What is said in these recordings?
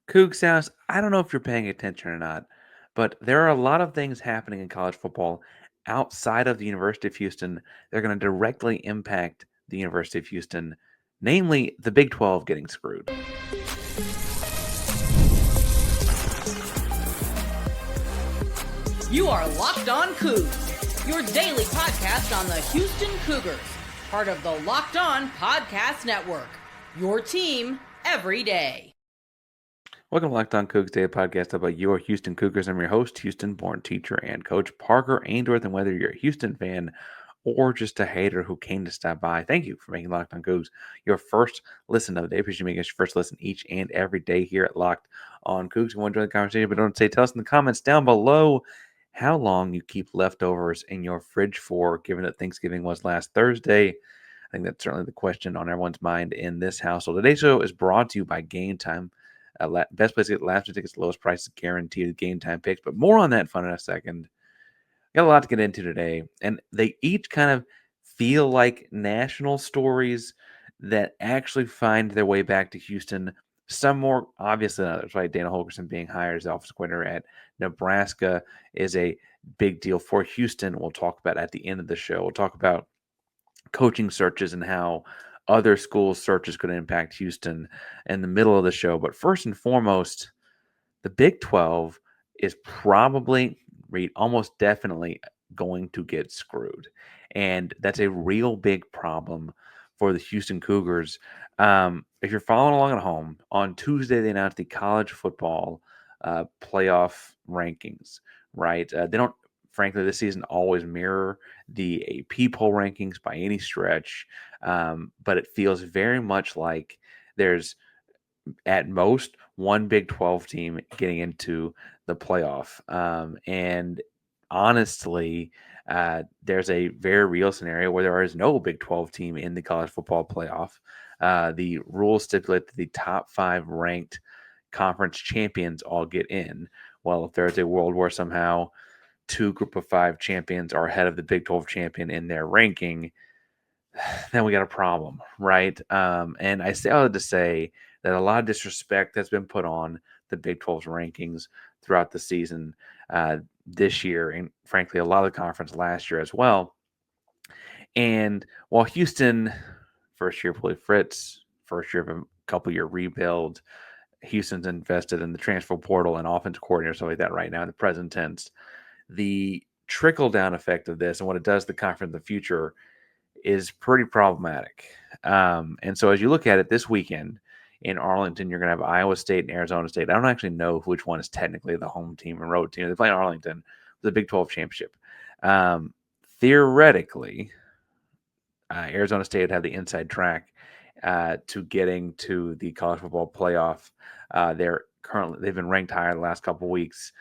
Coogs House, I don't know if you're paying attention or not, but there are a lot of things happening in college football outside of the University of Houston. They're going to directly impact the University of Houston, namely the Big 12 getting screwed. You are Locked On Coogs, your daily podcast on the Houston Cougars, part of the Locked On Podcast Network, your team every day. Welcome to Locked On Coogs Daily Podcast about your Houston Cougars. I'm your host, Houston-born teacher and coach Parker Ainsworth. And whether you're a Houston fan or just a hater who came to stop by, thank you for making Locked On Cougs your first listen of the day. Appreciate you making us your first listen each and every day here at Locked On Cougs. We want to join the conversation, but don't say, tell us in the comments down below how long you keep leftovers in your fridge for, given that Thanksgiving was last Thursday. I think that's certainly the question on everyone's mind in this household. Today's show is brought to you by Game Time. Best place to get last minute tickets, lowest prices, guaranteed Game Time picks. But more on that fun in a second. Got a lot to get into today, and they each kind of feel like national stories that actually find their way back to Houston. Some more obvious than others, right? Dana Holgorsen being hired as offensive coordinator at Nebraska is a big deal for Houston. We'll talk about at the end of the show. We'll talk about coaching searches and how other schools' searches could impact Houston in the middle of the show. But first and foremost, the Big 12 is probably, almost definitely going to get screwed. And that's a real big problem for the Houston Cougars. If you're following along at home, on Tuesday they announced the college football playoff rankings, right? They don't, frankly, this season always mirror the AP poll rankings by any stretch, but it feels very much like there's at most one Big 12 team getting into the playoff. And honestly, there's a very real scenario where there is no Big 12 team in the college football playoff. The rules stipulate that the top 5 ranked conference champions all get in. Well, if there's a world where somehow 2 group of 5 champions are ahead of the Big 12 champion in their ranking, then we got a problem, right? And I say all that to say that a lot of disrespect has been put on the Big 12's rankings throughout the season this year, and frankly, a lot of the conference last year as well. And while Houston, first year Willie Fritz, first year of a couple-year rebuild, Houston's invested in the transfer portal and offensive coordinator, stuff like that right now in the present tense. The trickle-down effect of this and what it does to the conference in the future is pretty problematic. And so as you look at it this weekend in Arlington, you're going to have Iowa State and Arizona State. I don't actually know which one is technically the home team and road team. They play in Arlington for the Big 12 championship. Theoretically, Arizona State would have the inside track to getting to the college football playoff. They've been ranked higher the last couple of weeks.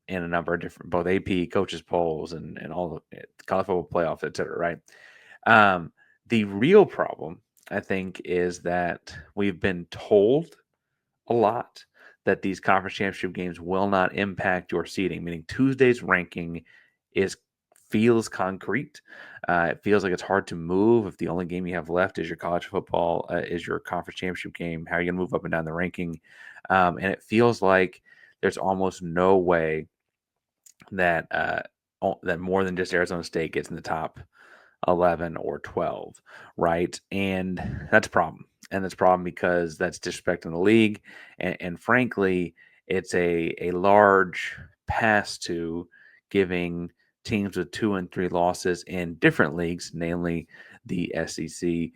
In a number of different, both AP coaches polls and all the college football playoffs, et cetera, right? The real problem, I think, is that we've been told a lot that these conference championship games will not impact your seeding, meaning Tuesday's ranking feels concrete. It feels like it's hard to move if the only game you have left is your college football, is your conference championship game. How are you going to move up and down the ranking? And it feels like there's almost no way that that more than just Arizona State gets in the top 11 or 12, right? And that's a problem. And that's a problem because that's disrespecting the league. And frankly, it's a large pass to giving teams with 2 and 3 losses in different leagues, namely the SEC,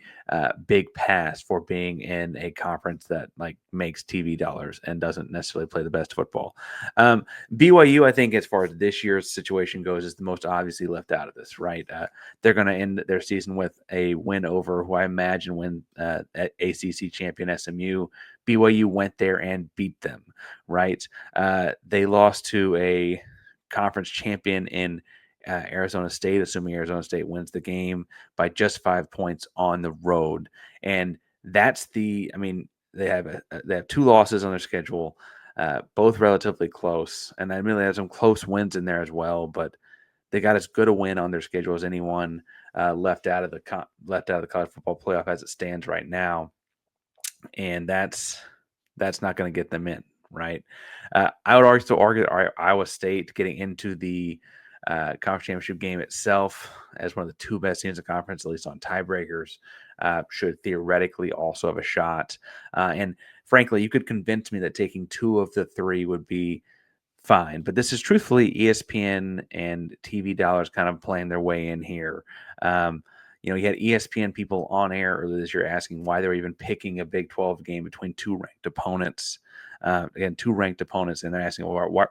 big pass for being in a conference that like makes TV dollars and doesn't necessarily play the best football. BYU, I think, as far as this year's situation goes, is the most obviously left out of this, right? They're going to end their season with a win over who I imagine win ACC champion SMU. BYU went there and beat them, right? They lost to a conference champion in Arizona State, assuming Arizona State wins the game by just 5 points on the road. And that's they have 2 losses on their schedule, both relatively close. And I really have some close wins in there as well, but they got as good a win on their schedule as anyone left out of the college football playoff as it stands right now. And that's That's not going to get them in, right? I would also argue that Iowa State getting into the conference championship game itself as one of the two best teams in the conference, at least on tiebreakers, should theoretically also have a shot. And frankly, you could convince me that taking two of the three would be fine. But this is truthfully ESPN and TV dollars kind of playing their way in here. Um, you had ESPN people on air earlier this year asking why they're even picking a Big 12 game between two ranked opponents. Two ranked opponents, and they're asking, well,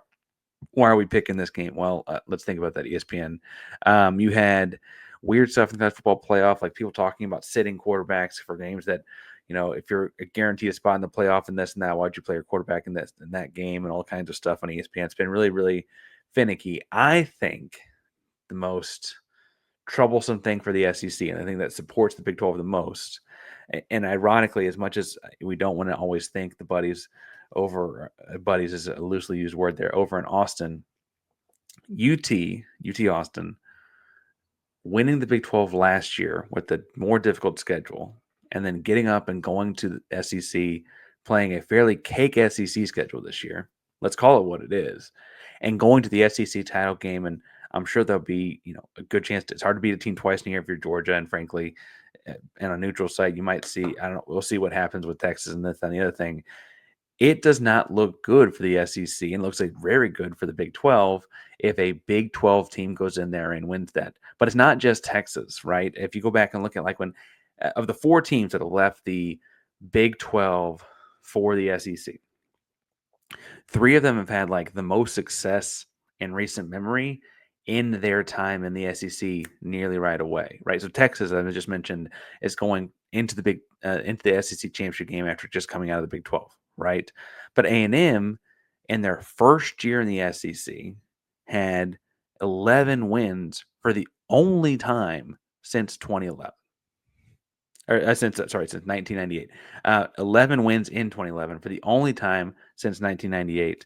why are we picking this game? Well, let's think about that, ESPN. You had weird stuff in the college football playoff, like people talking about sitting quarterbacks for games that, if you're guaranteed a spot in the playoff and this and that, why'd you play your quarterback in that game and all kinds of stuff on ESPN? It's been really, really finicky. I think the most troublesome thing for the SEC, and I think that supports the Big 12 the most. And ironically, as much as we don't want to always think the buddies is a loosely used word there, over in Austin, UT Austin, winning the Big 12 last year with the more difficult schedule, and then getting up and going to the SEC, playing a fairly cake SEC schedule this year. Let's call it what it is, and going to the SEC title game. And I'm sure there'll be a good chance. It's hard to beat a team twice in a year if you're Georgia, and frankly, in a neutral site, you might see. I don't know. We'll see what happens with Texas and this and the other thing. It does not look good for the SEC and looks like very good for the Big 12 if a Big 12 team goes in there and wins that. But it's not just Texas, right? If you go back and look at like when of the four teams that have left the Big 12 for the SEC, three of them have had like the most success in recent memory in their time in the SEC nearly right away, right? So Texas, as I just mentioned, is going into the SEC championship game after just coming out of the Big 12, right? But A&M in their first year in the SEC had 11 wins for the only time since 2011. Or since 1998, 11 wins in 2011 for the only time since 1998.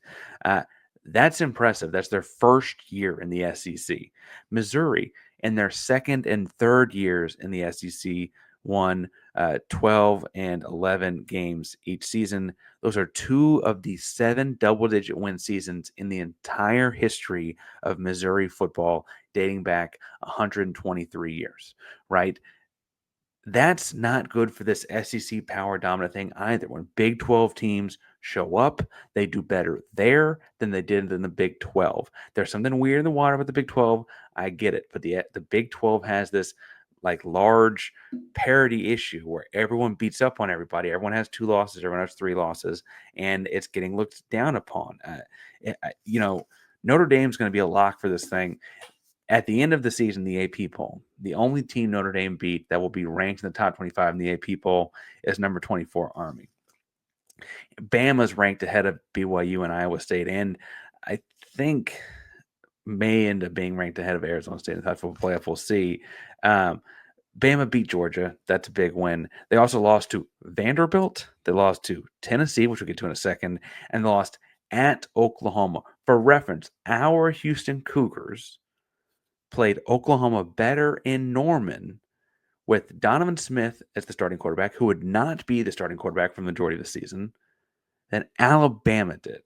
That's impressive. That's their first year in the SEC. Missouri, in their second and third years in the SEC, won 12 and 11 games each season. Those are two of the 7 double-digit win seasons in the entire history of Missouri football, dating back 123 years, right? That's not good for this SEC power dominant thing either. When Big 12 teams show up, they do better there than they did in the Big 12. There's something weird in the water with the Big 12. I get it. But the Big 12 has this like large parity issue where everyone beats up on everybody. Everyone has 2 losses, everyone has 3 losses, and it's getting looked down upon. Notre Dame's going to be a lock for this thing. At the end of the season, the AP poll, the only team Notre Dame beat that will be ranked in the top 25 in the AP poll is number 24 Army. Bama's ranked ahead of BYU and Iowa State, and I think may end up being ranked ahead of Arizona State in the college football playoff. We'll see. Bama beat Georgia. That's a big win. They also lost to Vanderbilt. They lost to Tennessee, which we'll get to in a second, and they lost at Oklahoma. For reference, our Houston Cougars played Oklahoma better in Norman with Donovan Smith as the starting quarterback, who would not be the starting quarterback for the majority of the season, than Alabama did.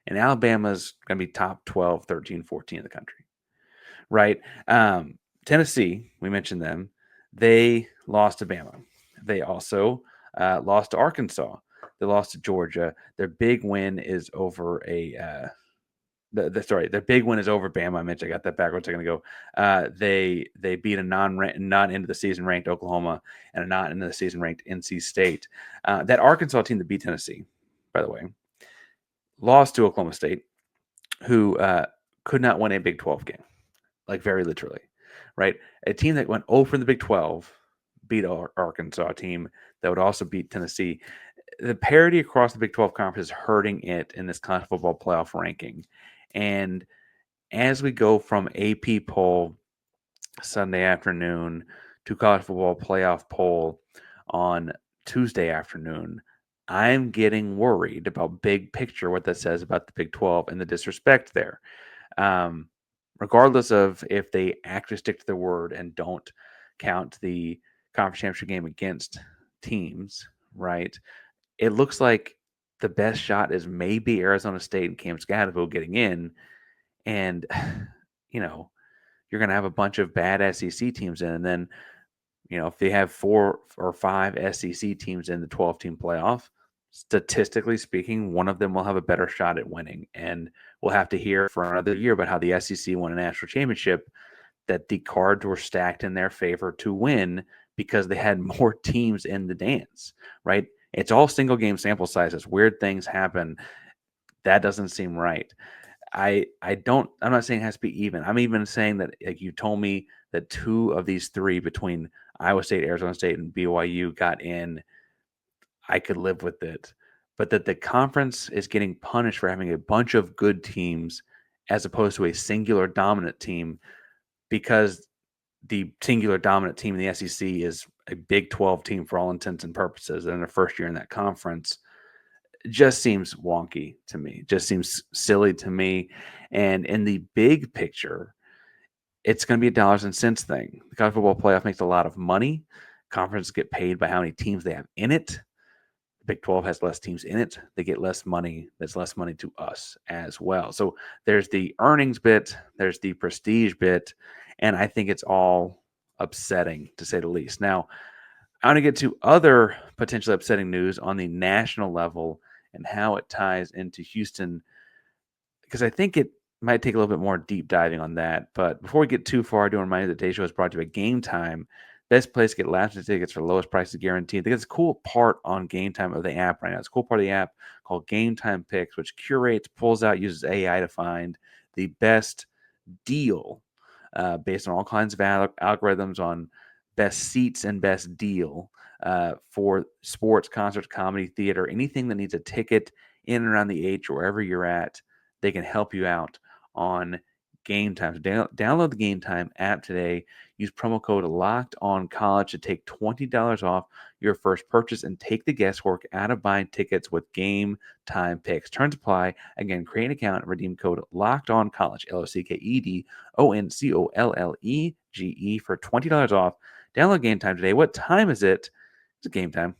And Alabama's going to be top 12, 13, 14 in the country, right? Tennessee, we mentioned them. They lost to Bama. They also lost to Arkansas. They lost to Georgia. Their big win is over their big win is over Bama. I got that backwards a second ago. They beat a not into the season ranked Oklahoma and a not into the season ranked NC State. That Arkansas team that beat Tennessee, by the way, lost to Oklahoma State, who could not win a Big 12 game, like very literally, right? A team that went 0 for the Big 12 beat Arkansas, a team that would also beat Tennessee. The parity across the Big 12 conference is hurting it in this college football playoff ranking. And as we go from AP poll Sunday afternoon to college football playoff poll on Tuesday afternoon, I'm getting worried about big picture, what that says about the Big 12 and the disrespect there. Regardless of if they actually stick to their word and don't count the conference championship game against teams, right? It looks like the best shot is maybe Arizona State and Cam Scadaville getting in, and you know you're going to have a bunch of bad SEC teams in, and then if they have 4 or 5 SEC teams in the 12-team playoff, statistically speaking, one of them will have a better shot at winning. And we'll have to hear for another year about how the SEC won a national championship, that the cards were stacked in their favor to win because they had more teams in the dance, right? It's all single game sample sizes. Weird things happen. That doesn't seem right. I'm not saying it has to be even. I'm even saying that, like, you told me that 2 of these 3 between Iowa State, Arizona State, and BYU got in, I could live with it. But that the conference is getting punished for having a bunch of good teams as opposed to a singular dominant team, because the singular dominant team in the SEC is a Big 12 team for all intents and purposes, and their first year in that conference just seems wonky to me. Just seems silly to me. And in the big picture, it's going to be a dollars and cents thing. The college football playoff makes a lot of money. Conferences get paid by how many teams they have in it. The Big 12 has less teams in it. They get less money. There's less money to us as well. So there's the earnings bit, there's the prestige bit, and I think it's all upsetting, to say the least. Now, I want to get to other potentially upsetting news on the national level and how it ties into Houston, because I think it might take a little bit more deep diving on that. But before we get too far, I do want to remind you that today's show is brought to you by Game Time. Best place to get last minute tickets for the lowest prices guaranteed. I think it's a cool part on Game Time of the app right now. It's a cool part of the app called Game Time Picks, which curates, pulls out, uses AI to find the best deal based on all kinds of algorithms on best seats and best deal for sports, concerts, comedy, theater, anything that needs a ticket in and around the H or wherever you're at. They can help you out on Game Time. So download the Game Time app today. Use promo code Locked On College to take $20 off your first purchase and take the guesswork out of buying tickets with Game Time Picks. Terms apply. Again, create an account and redeem code Locked On College, LOCKEDONCOLLEGE for $20 off. Download Game Time today. What time is it? It's Game Time.